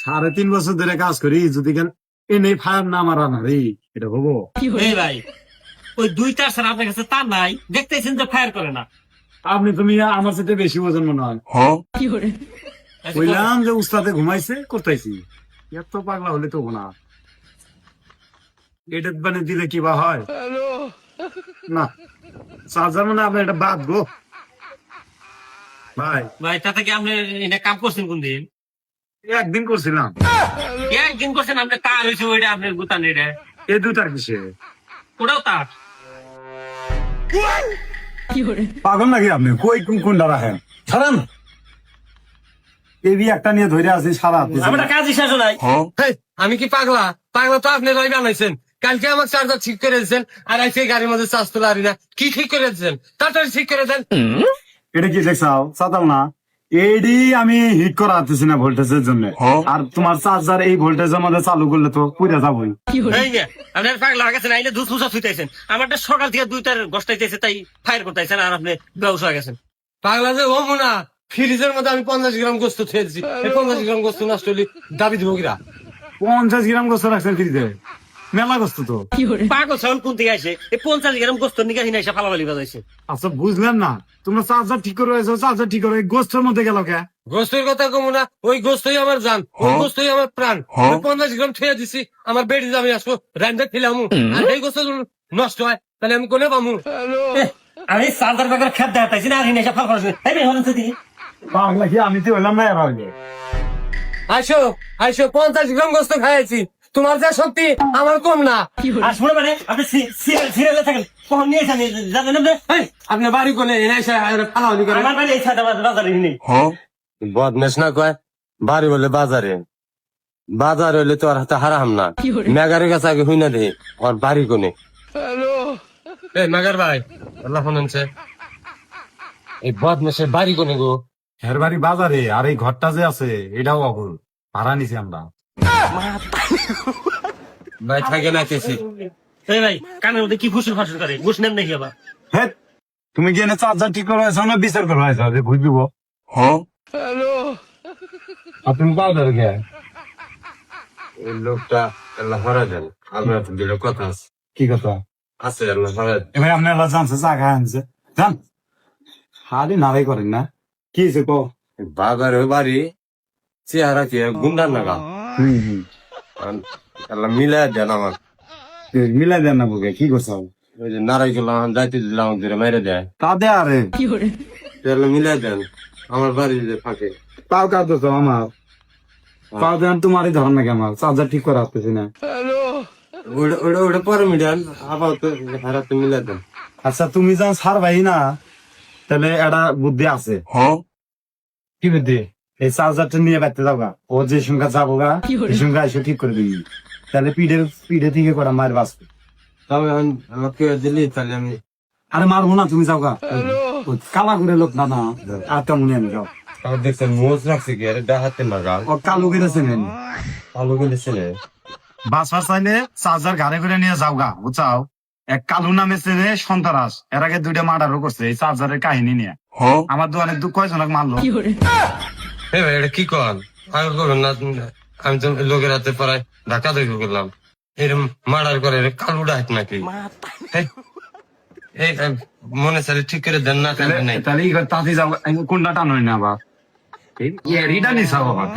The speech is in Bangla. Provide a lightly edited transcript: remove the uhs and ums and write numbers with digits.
3.5 বছর ধরে কাজ করি, যদি কেন এনে ফায়ার না মারা না রে, এটা হবো? এই ভাই, ওই 2 তার স্যার আপনার কাছে তার নাই, দেখতেছেন যে ফায়ার করে না। তুমি আমার সাথে বেশি ওজন মনে হয়। বললাম যে উস্তাদে ঘুমাইছে করতেছি, এত পাগলা হলে তো না। এটা মানে দিলে কি বা হয় না, চার্জার মানে আপনার এটা বাদ গো ভাই। ভাই তাতে কি আপনি এটা কাম করছেন কোন দিন? একদিন করছিলাম। একদিন করছেন আপনি, তার হয়েছে ওইটা আপনার গুতান, এটা এই 2টার কিসে ওটাও তার। পাগল নাকি আপনি? কই কোনটা রাখেন? ছাড়ান, এবি একটা নিয়ে ধরে আছি সারা। আমার কাজই শেষ নাই। হেই, আমি কি পাগলা? পাগলা তো আপনি রই বানাইছেন। কালকে আমার চার্জার ঠিক করে দিচ্ছেন, আর আজকে গাড়ির মধ্যে চার্জ তোলা আরি না। কি ঠিক করে দিচ্ছেন? তাড়াতাড়ি ঠিক করে দেন। এটা কি দেখছাও? চাতাল না এইডি আমি হিট করা আতেছি না ভোল্টেজের জন্য। আর তোমার চার্জার এই ভোল্টেজের মধ্যে চালু করলে তো পুড়ে যাবই। এই যে আপনার পাগলা গেছেন, আইলে দুধ মুসা ছুটাইছেন। আমারটা সকাল থেকে 2টার গস্তাইতেছে, তাই ফায়ার করতেছেন, আর আপনি ব্যবসা হয়ে গেছেন। পাগলা যে ও না, ফ্রিজের মধ্যে আমি 50 গ্রাম গোস্ত খেয়েছি। এই 50 গ্রাম গোস্ত নষ্ট হলে দাবি দিব কিরা? 50 গ্রাম গোস্ত রাখছেন ফ্রিজে? মেলা গোস্ত তো। পাগল ছাগল কোন থেকে আসে? এই 50 গ্রাম গোস্ত নিয়ে হিনা এসে ফালাফালি বাজাইছে। আচ্ছা বুঝলেন না, তোমরা চার্জার ঠিক করে রয়েছো, চার্জার ঠিক করে গোস্তের মধ্যে গেল কে? গোস্তের কথা কমু না, ওই গোস্তই আমার জান, ওই গোস্তই আমার প্রাণ। ওই 50 গ্রাম খেয়ে দিছি, আমার বেড়ি আমি আসবো রান্না খেলামু, আর এই গোস্ত যদি নষ্ট হয় তাহলে আমি কোনে পামু? আমি চার্জার ব্যাগের খেত দেখাইছি না, আর হিনা এসে ফালাফালি। এই বের হলেন দিকে। পাগলা কি আমি তো হইলাম না এর আগে। আইসো আইসো, 50 গ্রাম গোস্ত খাইছি। তোমার যা শক্তি আমার কম না। আর শুনে মানে আপনি সিরিয়ালে থাকেন, কখন নিয়ে এসে যাবেন আপনি? এই, আপনি বাড়ি কোনে এসে ফালাফালি করেন? আমার বাড়ি এই ছাদা বাজারে নেই। বদমেশ না কয়, বাড়ি বলে বাজারে। বাজার হইলে তো আর হাতে হারাম না। মেগারের কাছে আগে হই না দে ওর বাড়ি কোনে। এই মেগার ভাই, আল্লাহ শুনছে, এই বদমেশের বাড়ি কোনে গো? এর বাড়ি বাজারে, আর এই ঘরটা যে আছে এটাও অকুল, ভাড়া নিছি আমরা। ভাই থাকে না কেছি। এই ভাই, কানের মধ্যে কি ফুসুর ফাসুর করে? ঘুষ নেন নাকি আবার? হে, তুমি কি এনে চার্জার ঠিক করে আছো না বিচার করে আছো যে ঘুষ দিব? আর তুমি বাজারে কে? এই লোকটা আল্লাহ হারা দেন, আমরা তো দিলে কথা আছে। কি কথা আছে আল্লাহ হারা দেন। এবার আপনার জানছে চা খায় আনছে, জান হারি নারাই করেন না। কি হয়েছে কো? বাজারের বাড়ি চেহারা কি গুন্ডার নাগা। আল্লাহ মিলাই দেন আমার। মিলাই দেন না বুকে, কি করছো? ওই যে নারাই গেলাম যাইতে দিলাম ধরে মেরে দেয়। তা দে আরে আল্লাহ মিলাই দেন আমার বাড়ি যে ফাঁকে। পাও কাঁদছো আমার, পাও দেন তোমারই ধর নাকি আমার চার্জার ঠিক করে আসতেছি না। ওটা ওটা ওটা পরে মিলান, আবার তো হারাতে মিলাই দেন। আচ্ছা তুমি যখন সার ভাই না, তাহলে একটা বুদ্ধি আছে। কি বুদ্ধি? এই চার্জারটা নিয়ে বেড়তে যাবো, ও যে সংখ্যা যাবো গা এই সংখ্যা এসে ঠিক করে দিবি, তাহলে পিঠে থেকে করা মায়ের বাঁচবে। তবে আমাকে দিলি তাহলে আমি। আরে মারবো না, তুমি যাও গা। ও কালা করে লোক না না, আর তেমন আমি যাও। তাও দেখছেন মোজ রাখছে কি আরে ডাহাতে নাগা। ও কালো করেছে নেন, ভালো করেছে রে। বাসবার চাইলে চার্জার ঘাড়ে করে নিয়ে যাও গা, বুঝাও। এক কালু নামে ছেলে সন্তারাস, এর আগে 2টা মার্ডারও করছে এই চার্জারের কাহিনী নিয়ে। আমার দোকানে কয়জনক মারলো। এই ভাই এটা কি কর? পাগল করবেন না, আমি তো লোকের হাতে পড়ায় ধাক্কা ধরে করলাম। এরকম মার্ডার করে কালু ডাক নাকি? এই, এই মনে সারি ঠিক করে দেন না তাহলে নাই। তাহলে তাঁতি যাও, কোনটা টানো না আবার। এই এরিটা নিসাও আবার।